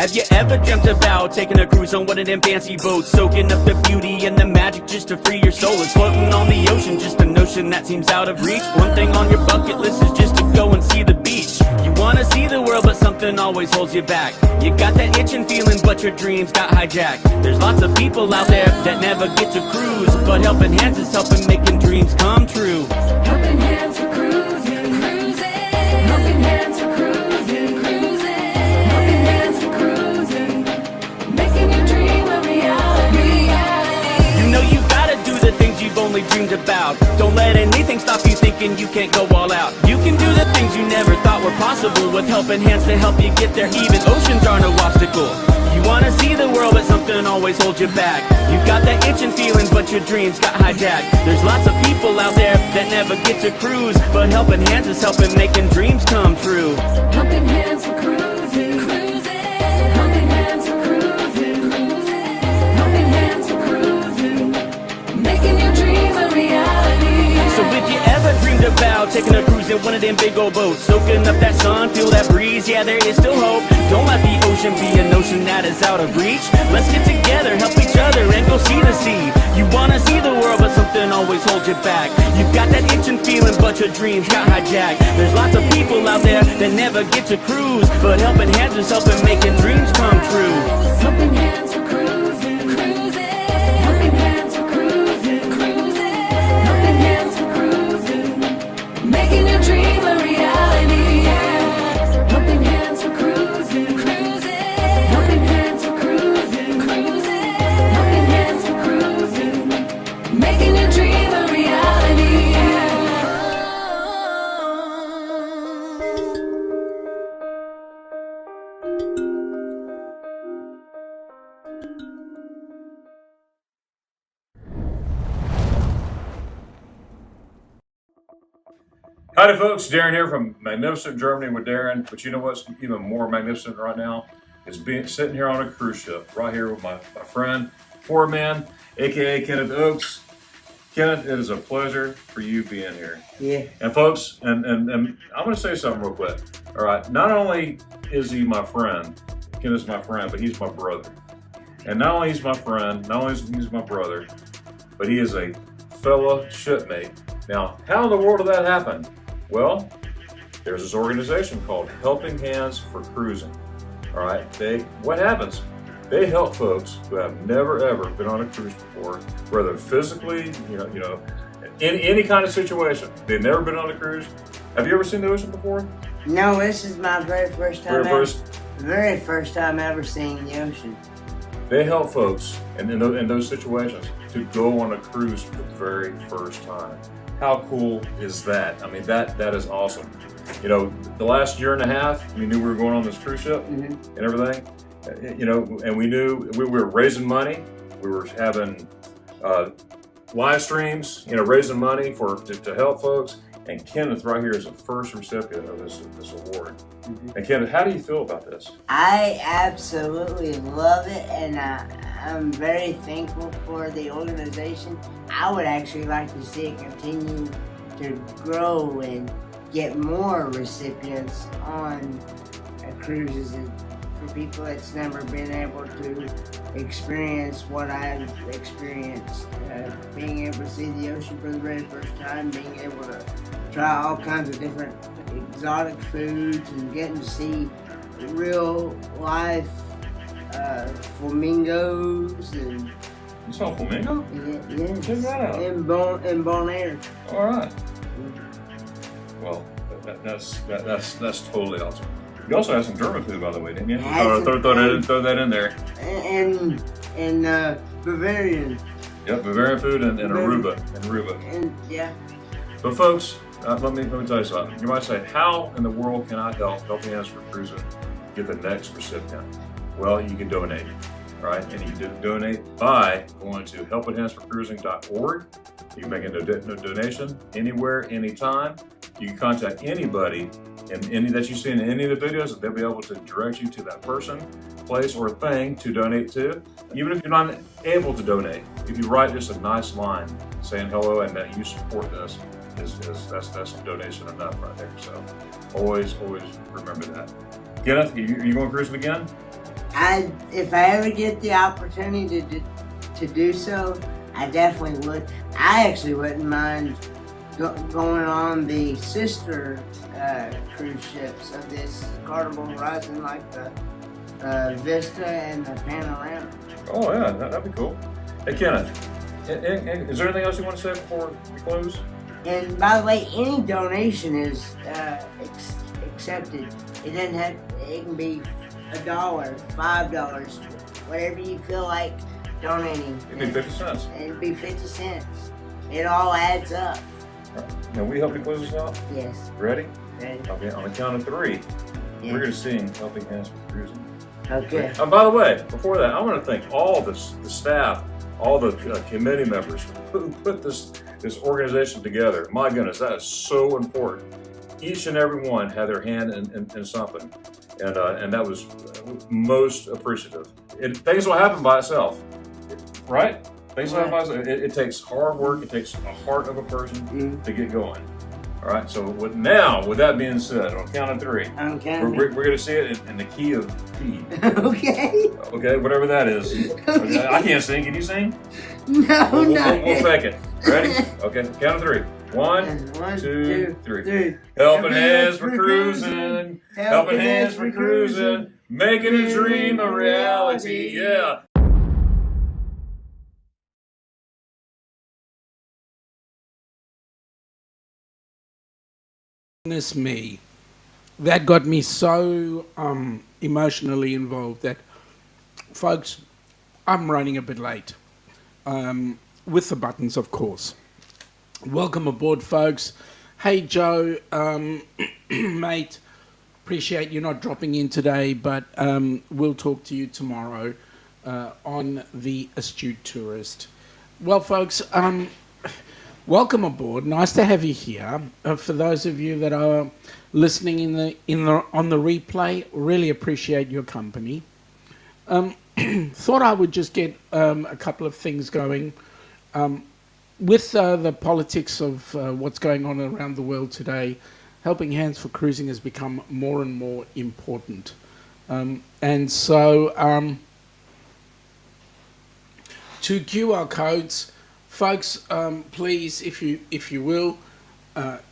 Have you ever dreamt about taking a cruise on one of them fancy boats, soaking up the beauty and the magic just to free your soul? It's floating on the ocean, just a notion that seems out of reach. One thing on your bucket list is just to go and see the beach. You wanna see the world, but something always holds you back. You got that itching feeling, but your dreams got hijacked. There's lots of people out there that never get to cruise, but helping hands is helping making dreams come true. Helping hands for cruising, cruising. Helping hands for cruising, cruising. Helping hands for cruising, making your dream a reality. You know you gotta do the things you've only dreamed about. Don't let anything stop you thinking you can't go all out. You can do the things you never thought were possible, with helping hands to help you get there. Even oceans are no obstacle. You wanna see the world, but something always holds you back. You got that itching feeling, but your dreams got hijacked. There's lots of people out there that never get to cruise, but helping hands is helping making dreams come true. Helping hands for cruising, cruising. Helping hands for cruising, cruising. Helping hands for cruising, making your dreams a reality. So if you ever dreamed about taking a cruise in one of them big old boats, soaking up that sun, feel that breeze, yeah, there is still hope. Don't let the ocean be a notion that is out of reach. Let's get together, help each other, and go see the sea. You wanna see the world, but something always holds you back. You've got that itching feeling, but your dreams got hijacked. There's lots of people out there that never get to cruise, but helping hands is helping making dreams come true. Helping hands for cruising, cruising. Helping hands for cruising, cruising. Helping hands for cruising, making your dream a reality. Helping hands for cruising, cruising. Helping hands for cruising, cruising. Helping hands for cruising, making your dream a reality. Howdy folks, Darren here from magnificent Germany with Darren. But you know what's even more magnificent right now is sitting here on a cruise ship right here with my friend, Foreman, aka Kenneth Oakes. Kenneth, it is a pleasure for you being here. Yeah. And folks, and I'm gonna say something real quick. All right, not only is he my friend, Kenneth's my friend, but he's my brother. And not only he's my friend, not only is he's my brother, but he is a fellow shipmate. Now, how in the world did that happen? Well, there's this organization called Helping Hands for Cruising. All right, what happens? They help folks who have never ever been on a cruise before, whether physically, in any kind of situation. They've never been on a cruise. Have you ever seen the ocean before? No, this is my very first time. Very first time ever seeing the ocean. They help folks in those situations to go on a cruise for the very first time. How cool is that? I mean, that is awesome. You know, the last year and a half, we knew we were going on this cruise ship and everything. And we knew we were raising money. We were having live streams, raising money to help folks. And Kenneth right here is the first recipient of this award. And Kenneth, how do you feel about this? I absolutely love it, and I'm very thankful for the organization. I would actually like to see it continue to grow and get more recipients on cruises, and for people that's never been able to experience what I've experienced. Being able to see the ocean for the very first time, being able to try all kinds of different exotic foods, and getting to see real life flamingos and. You saw a flamingo? Yeah. Check that out. In Bonaire. All right. Well, that's totally awesome. You also had some German food, by the way, didn't you? Throw that in there. And Bavarian. Yep, Bavarian food and Aruba. And yeah. But folks, let me tell you something. You might say, how in the world can I help Hands for Cruising get the next recipient? Well, you can donate, right? And you can donate by going to helpinghandsforcruising.org. You can make a donation anywhere, anytime. You can contact anybody that you see in any of the videos, they'll be able to direct you to that person, place, or thing to donate to. Even if you're not able to donate, if you write just a nice line saying hello and that you support this, that's donation enough right there. So always remember that. Kenneth, are you going cruising again? If I ever get the opportunity to do so, I definitely would. I actually wouldn't mind going on the sister cruise ships of this Carnival Horizon, like the Vista and the Panorama. Oh yeah, that'd be cool. Hey Kenneth, is there anything else you want to say before we close? And by the way, any donation is accepted. It doesn't have. It can be $1, $5, whatever you feel like donating. It'd be 50 cents. It'd be 50 cents. It all adds up. All right. Now we help you close this out? Yes. Ready? Ready. Okay, on the count of 3, Yes. we're going to sing Helping Hands for Cruising. Okay. By the way, before that, I want to thank all the staff, all the committee members who put this organization together. My goodness, that is so important. Each and every one had their hand in something, and that was most appreciative. Things will happen by itself, right? Things will happen by itself. It takes hard work. It takes a heart of a person to get going. All right. So with that being said, on count of 3, we're going to see it in the key of P. Okay. Okay, whatever that is. Okay, I can't sing. Can you sing? No, We'll fake it. Ready? Okay, count of 3. 1, 2, 3. Helping hands for cruising. Helping hands for cruising. Making a dream a reality. Yeah. Goodness me, that got me so emotionally involved that, folks, I'm running a bit late, with the buttons, of course. Welcome aboard, folks. Hey, Joe, mate, appreciate you not dropping in today, but we'll talk to you tomorrow on The Astute Tourist. Well, folks, welcome aboard. Nice to have you here. For those of you that are listening on the replay, really appreciate your company. Thought I would just get a couple of things going. With the politics of what's going on around the world today, Helping Hands for Cruising has become more and more important. And so, 2 QR codes. Folks, please, if you will,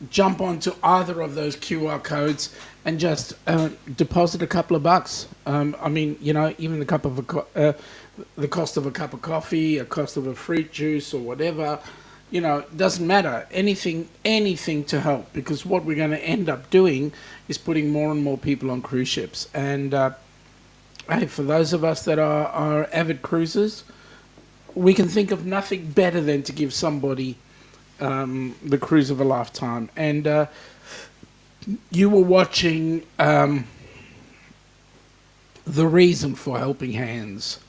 jump onto either of those QR codes and just deposit a couple of bucks. I mean, you know, even the cost of a cup of coffee, a cost of a fruit juice or whatever, you know, doesn't matter. Anything to help, because what we're going to end up doing is putting more and more people on cruise ships. And hey, for those of us that are avid cruisers, we can think of nothing better than to give somebody the cruise of a lifetime. And you were watching the reason for Helping Hands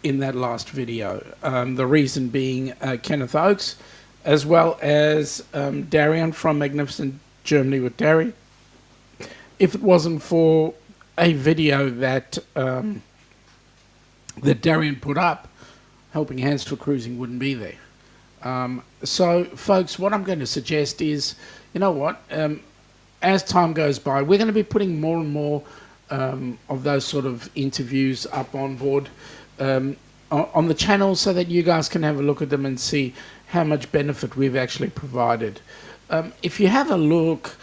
in that last video. The reason being Kenneth Oakes, as well as Darian from Magnificent Germany with Darian. If it wasn't for a video that Darian put up, Helping Hands for Cruising wouldn't be there. So, folks, what I'm going to suggest is, you know what, as time goes by, we're going to be putting more and more of those sort of interviews up on board on the channel, so that you guys can have a look at them and see how much benefit we've actually provided. If you have a look,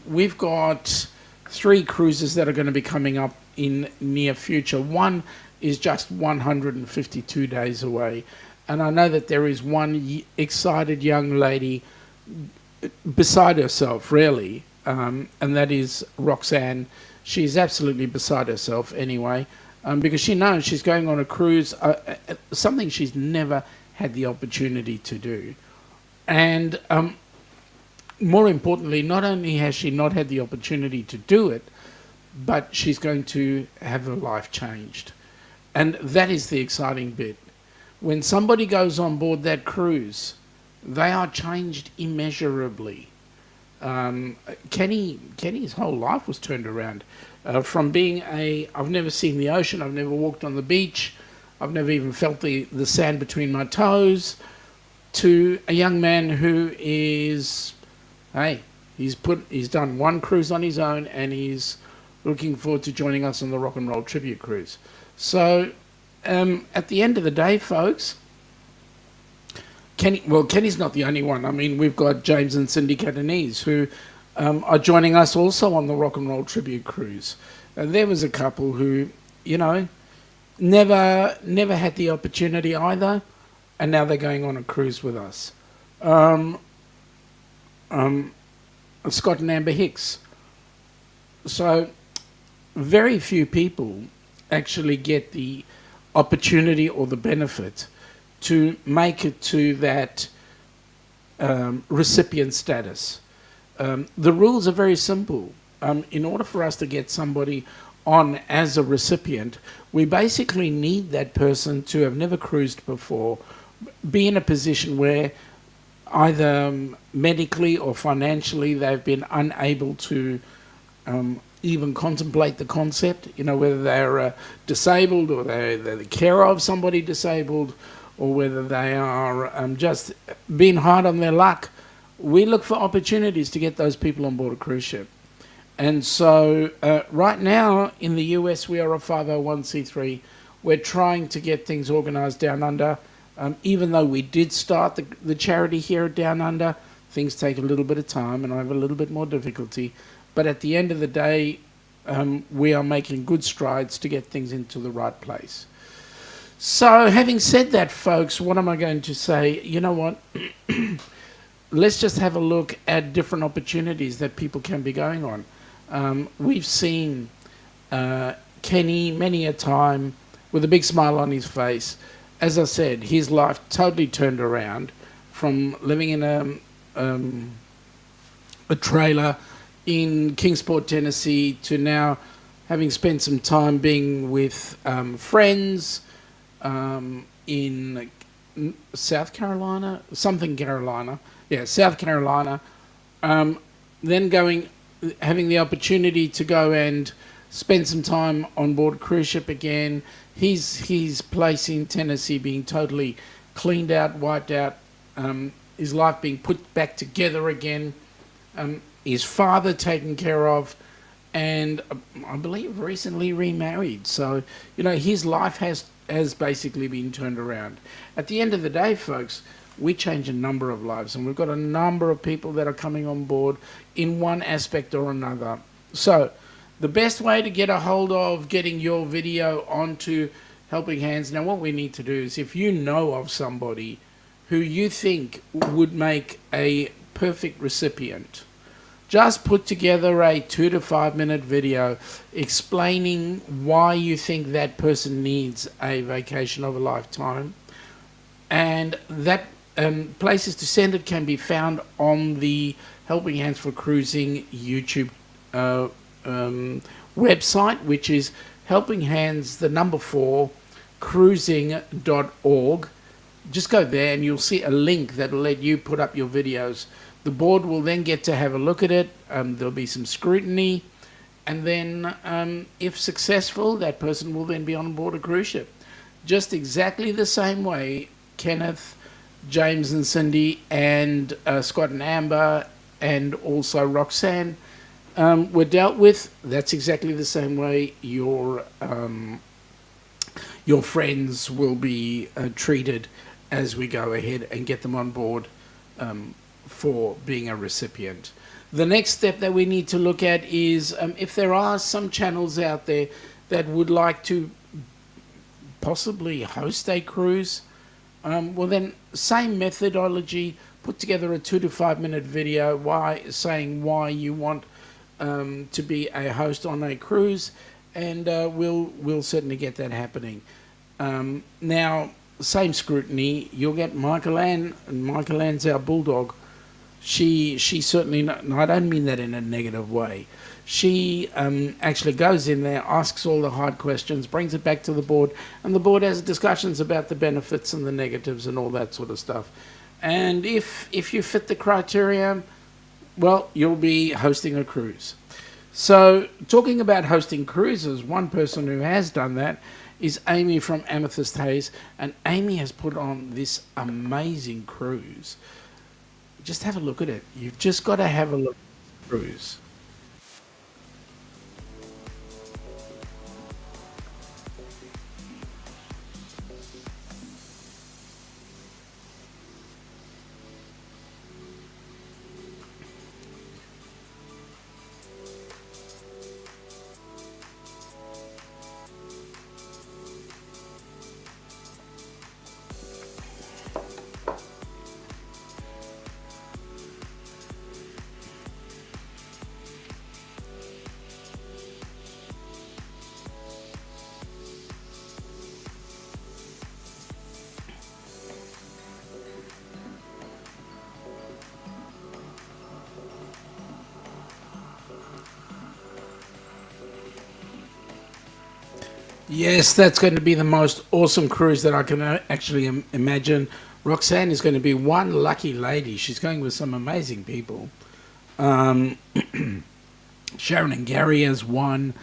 we've got 3 cruises that are going to be coming up in near future. One is just 152 days away. And I know that there is one excited young lady beside herself, really, and that is Roxanne. She's absolutely beside herself anyway, because she knows she's going on a cruise, something she's never had the opportunity to do. And more importantly, not only has she not had the opportunity to do it, but she's going to have her life changed. And that is the exciting bit. When somebody goes on board that cruise, they are changed immeasurably. Kenny's whole life was turned around. From being I've never seen the ocean, I've never walked on the beach, I've never even felt the sand between my toes, to a young man who is, he's done one cruise on his own, and he's looking forward to joining us on the Rock and Roll Tribute Cruise. So, at the end of the day, folks, Kenny's not the only one. I mean, we've got James and Cindy Catanese, who are joining us also on the Rock and Roll Tribute Cruise. There was a couple who, never had the opportunity either, and now they're going on a cruise with us. Scott and Amber Hicks. So, very few people actually get the opportunity or the benefit to make it to that recipient status. The rules are very simple. In order for us to get somebody on as a recipient, we basically need that person to have never cruised before, be in a position where either medically or financially they've been unable to even contemplate the concept, whether they're disabled or they're the carer of somebody disabled, or whether they are just being hard on their luck. We look for opportunities to get those people on board a cruise ship. And so right now in the US, we are a 501c3. We're trying to get things organised down under. Even though we did start the charity here at Down Under, things take a little bit of time and I have a little bit more difficulty. But at the end of the day, we are making good strides to get things into the right place. So having said that, folks, what am I going to say? You know what? Let's just have a look at different opportunities that people can be going on. We've seen Kenny many a time with a big smile on his face. As I said, his life totally turned around from living in a trailer in Kingsport, Tennessee, to now having spent some time being with friends in South Carolina, South Carolina. Then having the opportunity to go and spend some time on board a cruise ship again. His place in Tennessee being totally cleaned out, wiped out, his life being put back together again, his father taken care of, and I believe recently remarried. So, his life has basically been turned around. At the end of the day, folks, we change a number of lives, and we've got a number of people that are coming on board in one aspect or another. So, the best way to get a hold of getting your video onto Helping Hands, now what we need to do is, if you know of somebody who you think would make a perfect recipient, just put together a 2 to 5 minute video explaining why you think that person needs a vacation of a lifetime. And that places to send it can be found on the Helping Hands for Cruising YouTube website, which is Helping Hands, the number 4, cruising.org. Just go there and you'll see a link that'll let you put up your videos. The board will then get to have a look at it. There'll be some scrutiny, and then if successful, that person will then be on board a cruise ship. Just exactly the same way Kenneth, James and Cindy, and Scott and Amber, and also Roxanne were dealt with. That's exactly the same way your friends will be treated as we go ahead and get them on board for being a recipient. The next step that we need to look at is if there are some channels out there that would like to possibly host a cruise, well then, same methodology, put together a 2 to 5 minute video saying why you want to be a host on a cruise, and we'll certainly get that happening. Now, same scrutiny, you'll get Michael Ann, and Michael Ann's our bulldog. She certainly, I don't mean that in a negative way. She actually goes in there, asks all the hard questions, brings it back to the board, and the board has discussions about the benefits and the negatives and all that sort of stuff. And if you fit the criteria, well, you'll be hosting a cruise. So, talking about hosting cruises, one person who has done that is Amy from Amethyst Haze, and Amy has put on this amazing cruise. Just have a look at it. You've just got to have a look at the cruise. Yes, that's going to be the most awesome cruise that I can actually imagine. Roxanne is going to be one lucky lady. She's going with some amazing people. Um, Sharon and Gary as one.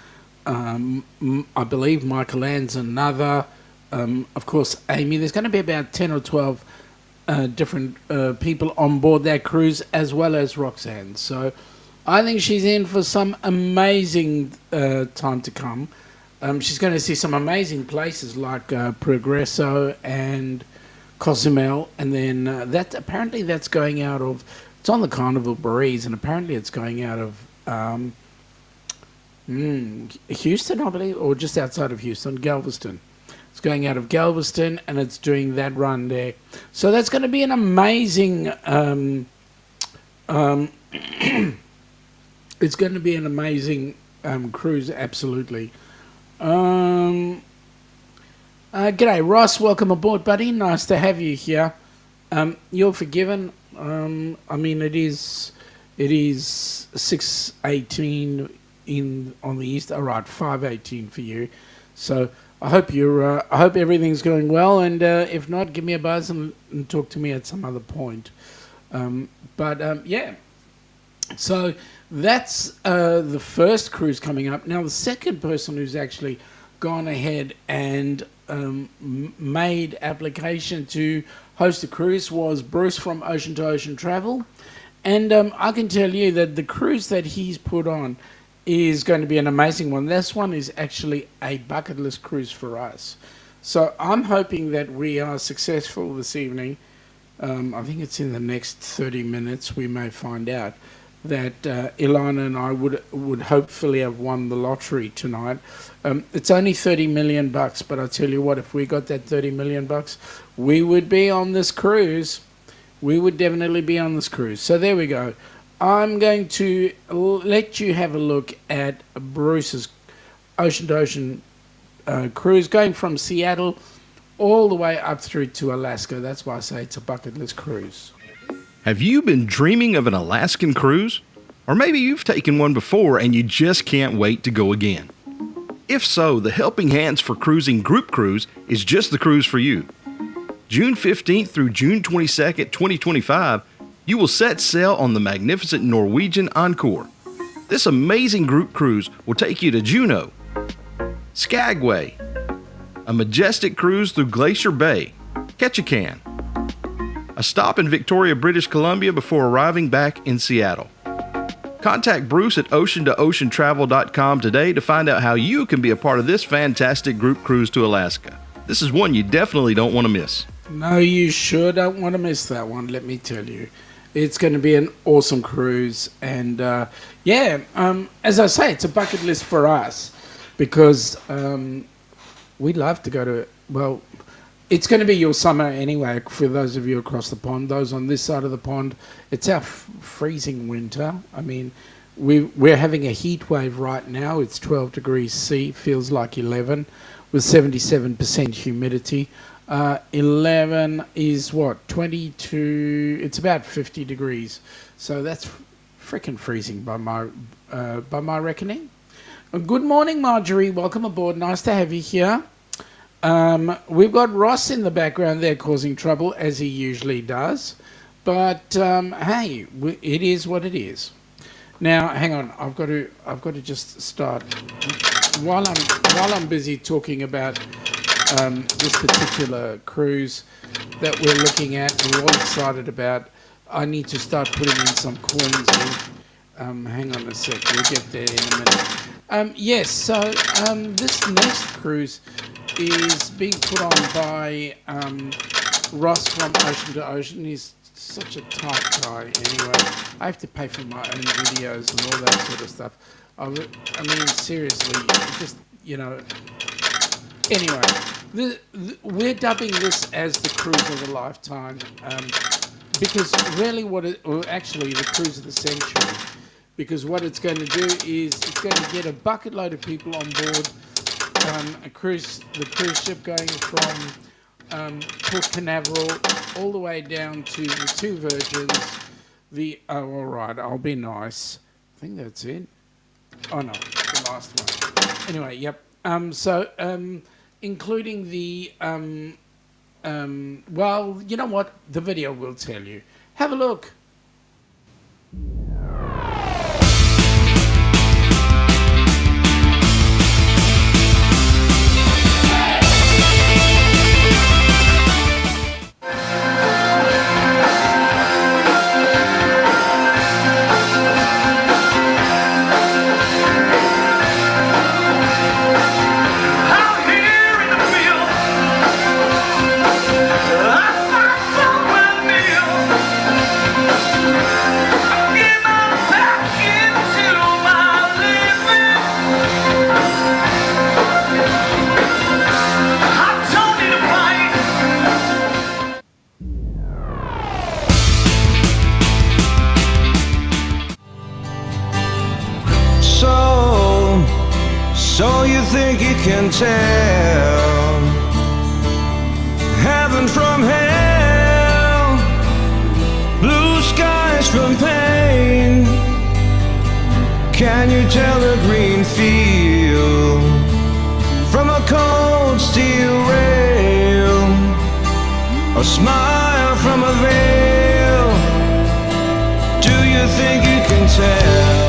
I believe Michael Ann's another. Of course, Amy. There's going to be about 10 or 12 different people on board that cruise, as well as Roxanne. So I think she's in for some amazing time to come. She's going to see some amazing places like Progresso and Cozumel, and then that's going out of. It's on the Carnival Breeze, and apparently it's going out of Houston, I believe, or just outside of Houston, Galveston. It's going out of Galveston, and it's doing that run there. So that's going to be an amazing. It's going to be an amazing cruise, absolutely. G'day, Ross. Welcome aboard, buddy. Nice to have you here. You're forgiven. I mean, it is 6:18 on the east. All right, 5:18 for you. So I hope I hope everything's going well. And if not, give me a buzz and talk to me at some other point. Yeah. So that's the first cruise coming up. Now, the second person who's actually gone ahead and made application to host a cruise was Bruce from Ocean to Ocean Travel. And I can tell you that the cruise that he's put on is going to be an amazing one. This one is actually a bucket list cruise for us. So I'm hoping that we are successful this evening. I think it's in the next 30 minutes we may find out that Ilana and I would hopefully have won the lottery tonight. It's only $30 million, but I tell you what, if we got that $30 million, we would be on this cruise. We would definitely be on this cruise. So there we go. I'm going to let you have a look at Bruce's Ocean to Ocean cruise, going from Seattle all the way up through to Alaska. That's why I say it's a bucket list cruise. Have you been dreaming of an Alaskan cruise? Or maybe you've taken one before and you just can't wait to go again. If so, the Helping Hands for Cruising Group Cruise is just the cruise for you. June 15th through June 22nd, 2025, you will set sail on the magnificent Norwegian Encore. This amazing group cruise will take you to Juneau, Skagway, a majestic cruise through Glacier Bay, Ketchikan, a stop in Victoria, British Columbia before arriving back in Seattle. Contact Bruce at ocean2oceantravel.com today to find out how you can be a part of this fantastic group cruise to Alaska. This is one you definitely don't want to miss. No, you sure don't want to miss that one, let me tell you. It's going to be an awesome cruise. And as I say, it's a bucket list for us because we'd love to go to, well, it's going to be your summer anyway for those of you across the pond. Those on this side of the pond, it's our freezing winter. I mean, we're having a heat wave right now. It's 12 degrees C, feels like 11, with 77% humidity. 11 is what? 22, it's about 50 degrees. So that's freaking freezing by my reckoning. Good morning, Marjorie. Welcome aboard. Nice to have you here. We've got Ross in the background there causing trouble, as he usually does. But hey, it is what it is. Now, hang on. I've got to just start while I'm busy talking about this particular cruise that we're looking at and we're all excited about. I need to start putting in some coins in. Hang on a sec. We'll get there in a minute. Yes. So this next cruise is being put on by Ross from Ocean to Ocean. He's such a tight guy anyway. I have to pay for my own videos and all that sort of stuff. I mean, seriously, just, you know. Anyway, we're dubbing this as the cruise of a lifetime because really actually the cruise of the century, because what it's going to do is it's going to get a bucket load of people on board the cruise ship going from Port Canaveral all the way down to the two Virgins. All right, I'll be nice. I think that's it. Oh no, the last one. Anyway, yep. Including the well, you know what? The video will tell you. Have a look. So you think you can tell heaven from hell, blue skies from pain? Can you tell a green field from a cold steel rail, a smile from a veil? Do you think you can tell?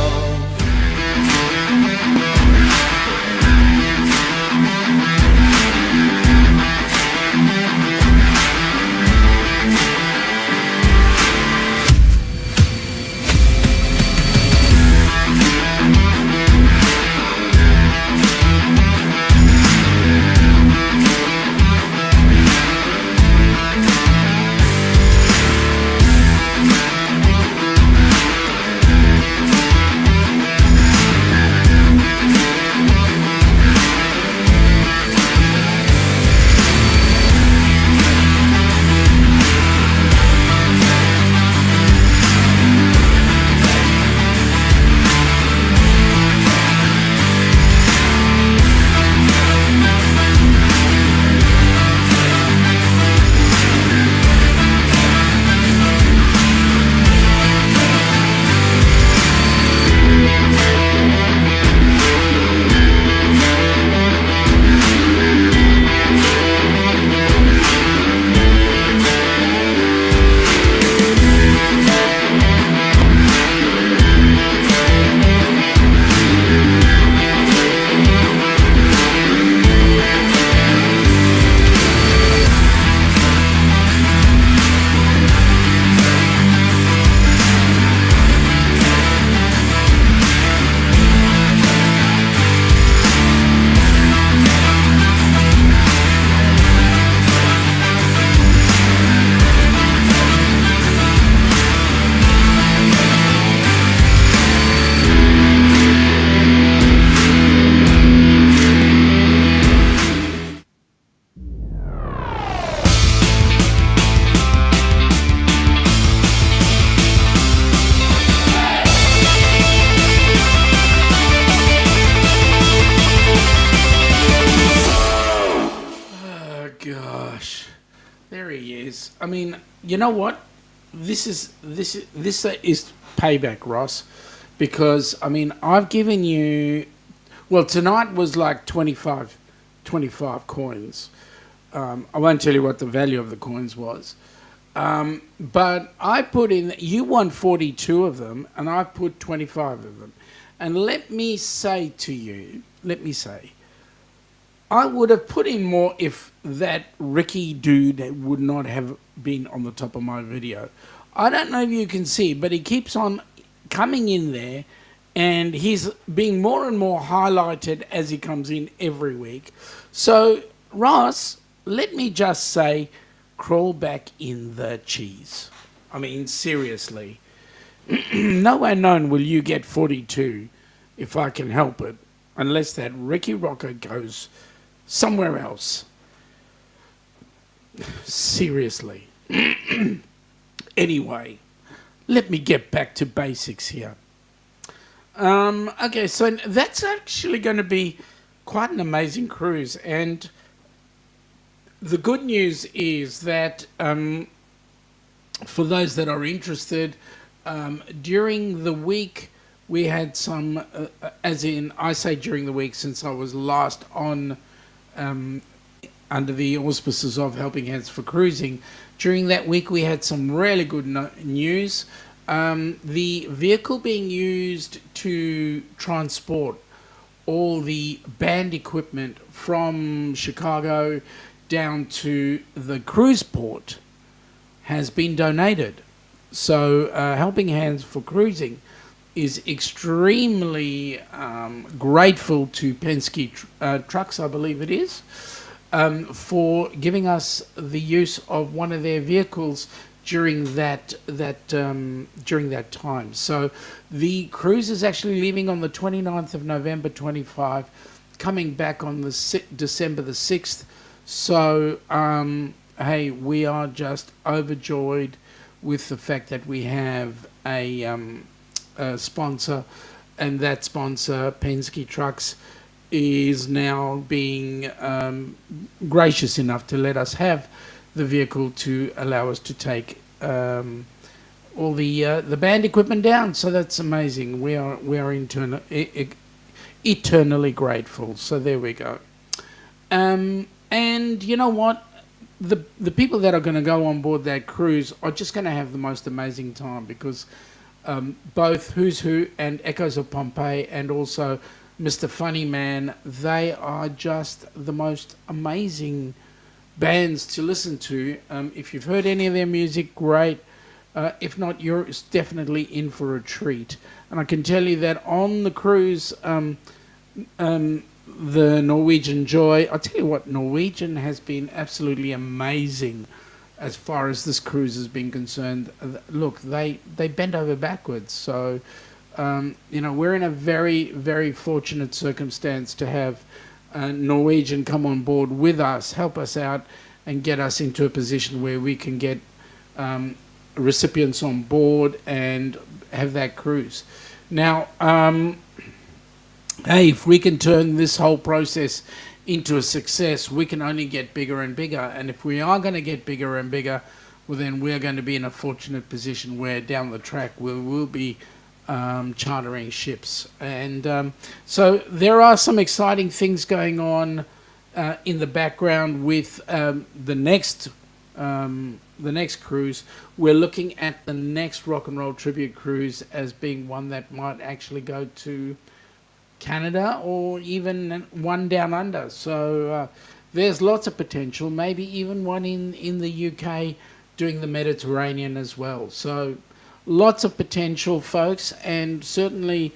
There he is. I mean, you know what? This is payback, Ross, because I mean I've given you. Well, tonight was like 25 coins. I won't tell you what the value of the coins was, but I put in. You won 42 of them, and I put 25 of them. And let me say to you, I would have put in more if that Ricky dude would not have been on the top of my video. I don't know if you can see, but he keeps on coming in there, and he's being more and more highlighted as he comes in every week. So, Ross, let me just say, crawl back in the cheese. I mean, seriously. Nowhere known will you get 42 if I can help it, unless that Ricky Rocker goes somewhere else. Seriously. Anyway, let me get back to basics here. Okay, so that's actually going to be quite an amazing cruise, and the good news is that for those that are interested, during the week we had some, as in, I say during the week since I was last on under the auspices of Helping Hands for Cruising. During that week, we had some really good news. The vehicle being used to transport all the band equipment from Chicago down to the cruise port has been donated. So Helping Hands for Cruising is extremely grateful to Penske Trucks, I believe it is, for giving us the use of one of their vehicles during that time. So the cruise is actually leaving on the 29th of November 25, coming back on the December the 6th. So hey, we are just overjoyed with the fact that we have a sponsor, and that sponsor, Penske Trucks, is now being gracious enough to let us have the vehicle to allow us to take all the band equipment down. So that's amazing. We are eternally grateful. So there we go. And you know what? The people that are going to go on board that cruise are just going to have the most amazing time, because both Who's Who and Echoes of Pompeii and also Mr. Funny Man, they are just the most amazing bands to listen to. If you've heard any of their music, great. If not, you're definitely in for a treat. And I can tell you that on the cruise, the Norwegian Joy, I'll tell you what, Norwegian has been absolutely amazing as far as this cruise has been concerned. Look, they bent over backwards. So, we're in a very, very fortunate circumstance to have Norwegian come on board with us, help us out, and get us into a position where we can get recipients on board and have that cruise. Now, hey, if we can turn this whole process into a success, we can only get bigger and bigger. And if we are going to get bigger and bigger, well, then we're going to be in a fortunate position where down the track we'll be chartering ships. And so there are some exciting things going on in the background with the next cruise. We're looking at the next Rock and Roll Tribute Cruise as being one that might actually go to Canada or even one down under. So there's lots of potential, maybe even one in the UK doing the Mediterranean as well. So lots of potential, folks, and certainly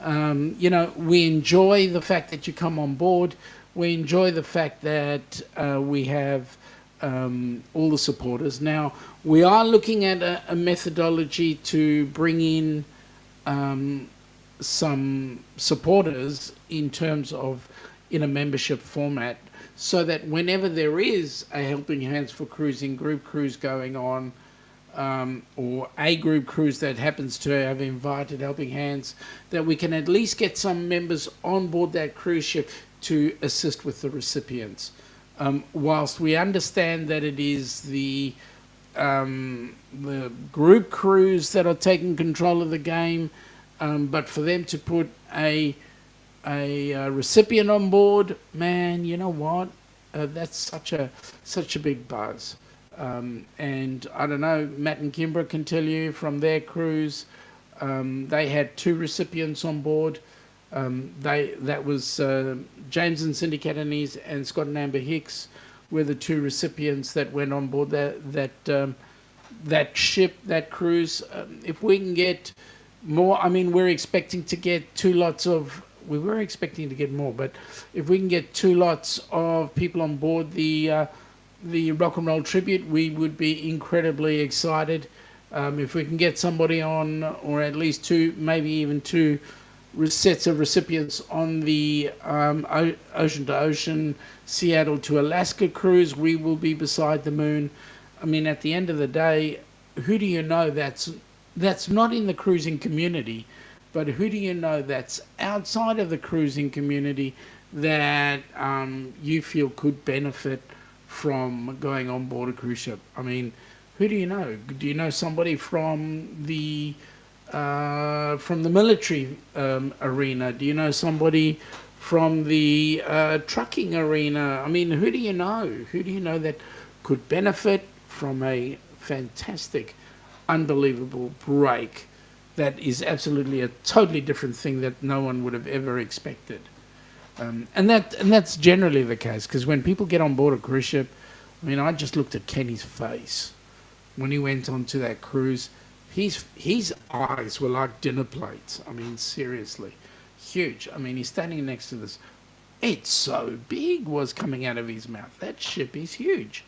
we enjoy the fact that you come on board. We enjoy the fact that we have all the supporters. Now, we are looking at a methodology to bring in some supporters in terms of in a membership format, so that whenever there is a Helping Hands for Cruising group cruise going on, or a group cruise that happens to have invited Helping Hands, that we can at least get some members on board that cruise ship to assist with the recipients. Whilst we understand that it is the group crews that are taking control of the game, but for them to put a recipient on board, man, you know what? That's such a big buzz. And I don't know, Matt and Kimbra can tell you from their cruise, they had 2 recipients on board. That was James and Cindy Catanese and Scott and Amber Hicks were the 2 recipients that went on board that ship, that cruise. If we can get more, I mean, we're expecting to get 2 lots of. We were expecting to get more, but if we can get 2 lots of people on board the Rock and Roll Tribute, we would be incredibly excited. If we can get somebody on, or at least 2, maybe even 2 sets of recipients on the ocean to ocean, Seattle to Alaska cruise, we will be beside the moon. I mean, at the end of the day, who do you know that's not in the cruising community, but who do you know that's outside of the cruising community that you feel could benefit from going on board a cruise ship? I mean, who do you know? Do you know somebody from the from the military arena? Do you know somebody from the trucking arena? I mean, who do you know? Who do you know that could benefit from a fantastic, unbelievable break that is absolutely a totally different thing that no one would have ever expected? And that's generally the case, because when people get on board a cruise ship, I mean, I just looked at Kenny's face when he went onto that cruise. His eyes were like dinner plates. I mean, seriously, huge. I mean, he's standing next to this. It's so big was coming out of his mouth. That ship is huge.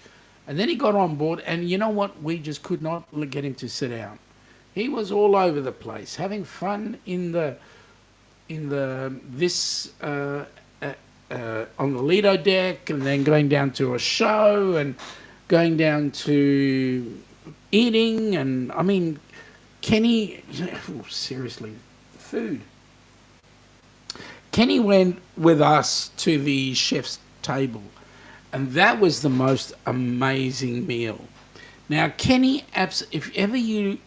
And then he got on board, and you know what? We just could not get him to sit down. He was all over the place, having fun on the Lido deck, and then going down to a show, and going down to eating, and I mean, Kenny, seriously, food. Kenny went with us to the chef's table, and that was the most amazing meal. Now, Kenny, if ever you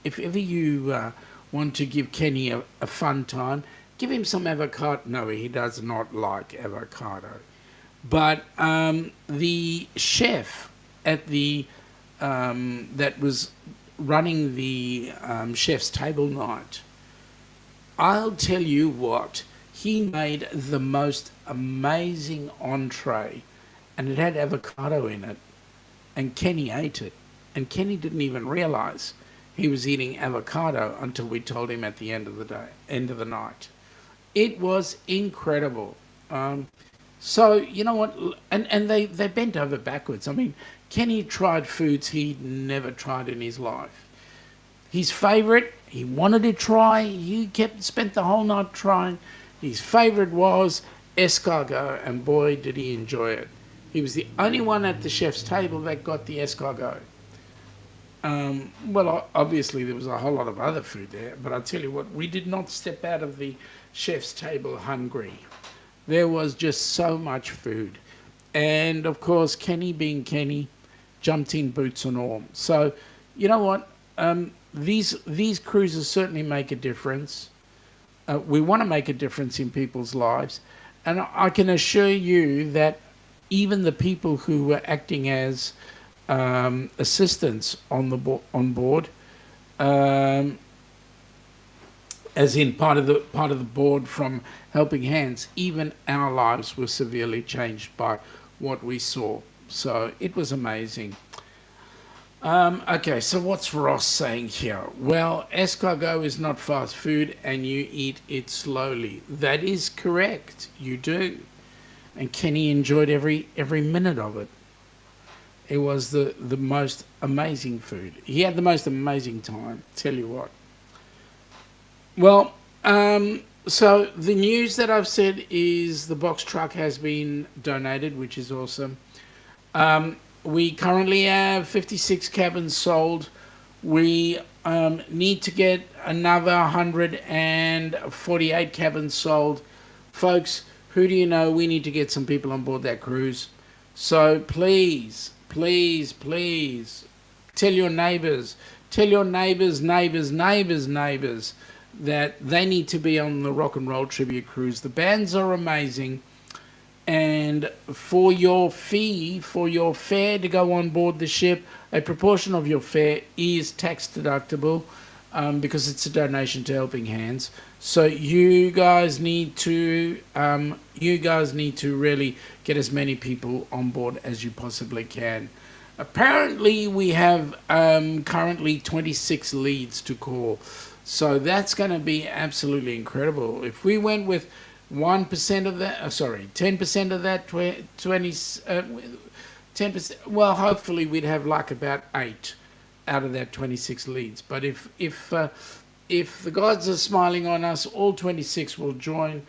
want to give Kenny a fun time, give him some avocado. No, he does not like avocado. But the chef at the that was running the chef's table night, I'll tell you what, he made the most amazing entree, and it had avocado in it, and Kenny ate it, and Kenny didn't even realize he was eating avocado until we told him at the end of the night. It was incredible. So you know what, and they bent over backwards. I mean, Kenny tried foods he'd never tried in his life. His favourite, he wanted to try, he spent the whole night trying. His favourite was escargot, and boy did he enjoy it. He was the only one at the chef's table that got the escargot. Well, obviously there was a whole lot of other food there, but I'll tell you what, we did not step out of the chef's table hungry. There was just so much food. And of course, Kenny being Kenny, jumped in boots and all. So, you know what? These cruises certainly make a difference. We want to make a difference in people's lives. And I can assure you that even the people who were acting as assistants on board, as in part of the board from Helping Hands, even our lives were severely changed by what we saw. So it was amazing. Okay, so what's Ross saying here? Well, escargot is not fast food, and you eat it slowly. That is correct. You do. And Kenny enjoyed every minute of it. It was the most amazing food. He had the most amazing time, tell you what. Well, so the news that I've said is the box truck has been donated, which is awesome. We currently have 56 cabins sold. We need to get another 148 cabins sold. Folks, who do you know? We need to get some people on board that cruise. So please, please, please, tell your neighbors, neighbors, that they need to be on the Rock and Roll Tribute Cruise. The bands are amazing. And for your fare to go on board the ship, a proportion of your fare is tax deductible because it's a donation to Helping Hands. So you guys need to really get as many people on board as you possibly can. Apparently, we have currently 26 leads to call, so that's going to be absolutely incredible. If we went with 1% of that, 10% of that, 10%. Well, hopefully we'd have like about 8 out of that 26 leads. But if the gods are smiling on us, all 26 will join,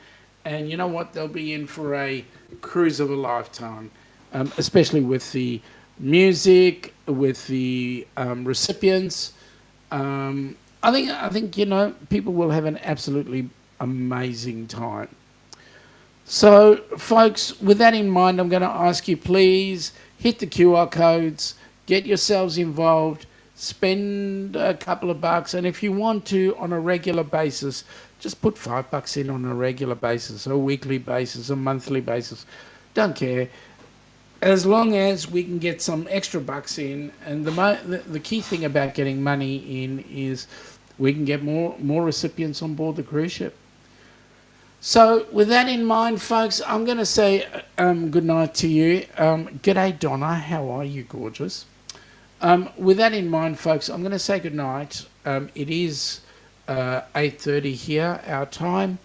and you know what? They'll be in for a cruise of a lifetime, especially with the music, with the recipients. I think you know, people will have an absolutely amazing time. So, folks, with that in mind, I'm going to ask you, please hit the QR codes, get yourselves involved, spend a couple of bucks, and if you want to on a regular basis, just put $5 in on a regular basis, a weekly basis, a monthly basis. Don't care. As long as we can get some extra bucks in, and the key thing about getting money in is we can get more recipients on board the cruise ship. So with that in mind, folks, I'm going to say good night to you. G'day, Donna. How are you, gorgeous? With that in mind, folks, I'm going to say good night. It is 8:30 here, our time,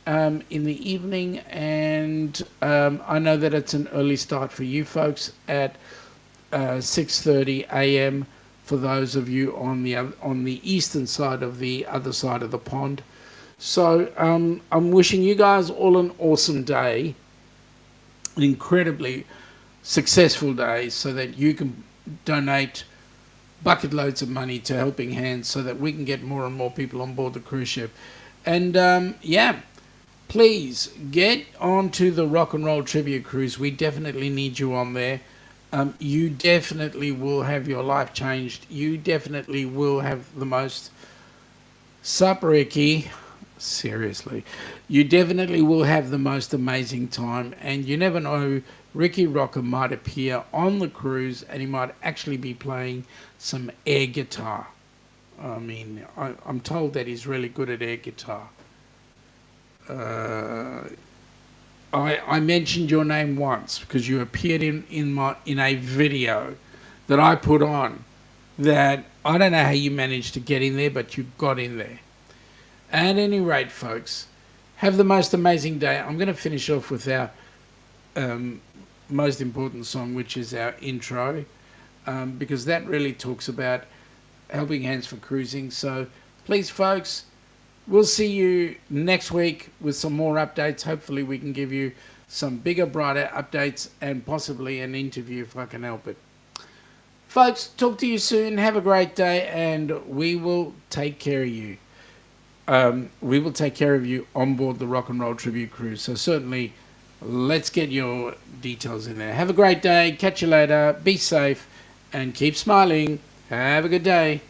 in the evening, and I know that it's an early start for you folks at 6:30 a.m. for those of you on the eastern side of the other side of the pond. So I'm wishing you guys all an awesome day, an incredibly successful day, so that you can donate bucket loads of money to Helping Hands so that we can get more and more people on board the cruise ship. And please get onto the Rock and Roll Tribute Cruise. We definitely need you on there. You definitely will have your life changed. You definitely will have the most Ricky. Seriously, you definitely will have the most amazing time, and you never know, Ricky Rocker might appear on the cruise and he might actually be playing some air guitar. I mean, I'm told that he's really good at air guitar. I mentioned your name once because you appeared in a video that I put on that I don't know how you managed to get in there, but you got in there. At any rate, folks, have the most amazing day. I'm going to finish off with our most important song, which is our intro, because that really talks about Helping Hands for Cruising. So please, folks, we'll see you next week with some more updates. Hopefully we can give you some bigger, brighter updates and possibly an interview if I can help it. Folks, talk to you soon. Have a great day, and we will take care of you. We will take care of you on board the Rock and Roll Tribute Cruise. So certainly, let's get your details in there. Have a great day. Catch you later. Be safe and keep smiling. Have a good day.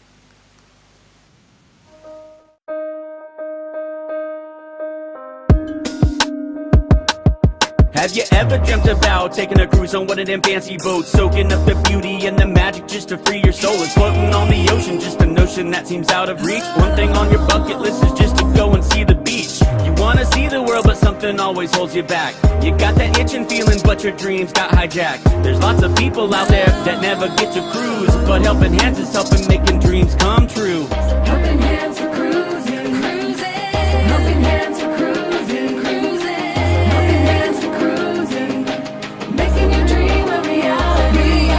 Have you ever dreamt about taking a cruise on one of them fancy boats, soaking up the beauty and the magic just to free your soul? It's floating on the ocean, just a notion that seems out of reach. One thing on your bucket list is just to go and see the beach. You wanna see the world, but something always holds you back. You got that itching feeling, but your dreams got hijacked. There's lots of people out there that never get to cruise, but Helping Hands is helping making dreams come true. Helping Hands for cruising, cruising. Helping Hands for cruising, cruising. Helping Hands for cruising, making your dream a reality.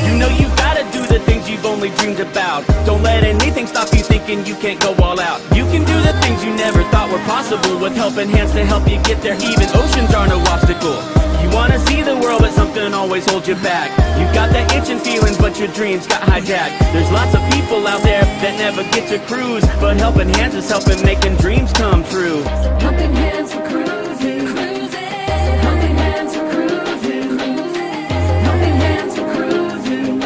You know you gotta do the things you've only dreamed about. Don't let anything stop you thinking you can't go all out. You can do the things you never thought were possible with Helping Hands to help you get there. Even oceans are no obstacle. You wanna see the world, but something always holds you back. You got that itching feeling, but your dreams got hijacked. There's lots of people out there that never get to cruise, but Helping Hands is helping making dreams come true. Helping Hands for cruising, cruising. Helping Hands for cruising, cruising. Helping Hands for cruising,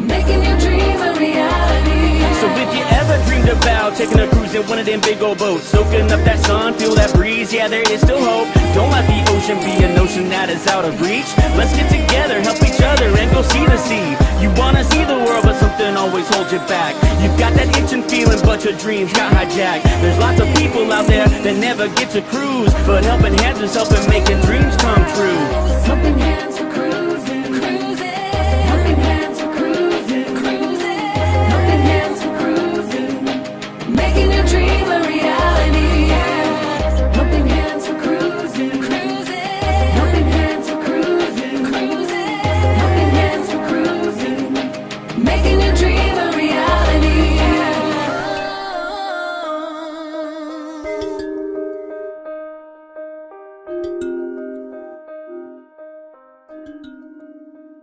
making your dream a reality. So if you ever dreamed about taking a cruise in one of them big old boats, soaking up that sun, feel that breeze, yeah, there is still hope. Don't let the ocean be a notion that is out of reach. Let's get together, help each other, and go see the sea. You wanna see the world, but something always holds you back. You've got that itching feeling, but your dreams got hijacked. There's lots of people out there that never get to cruise, but Helping Hands is helping making dreams come true. Helping Hands for cruising.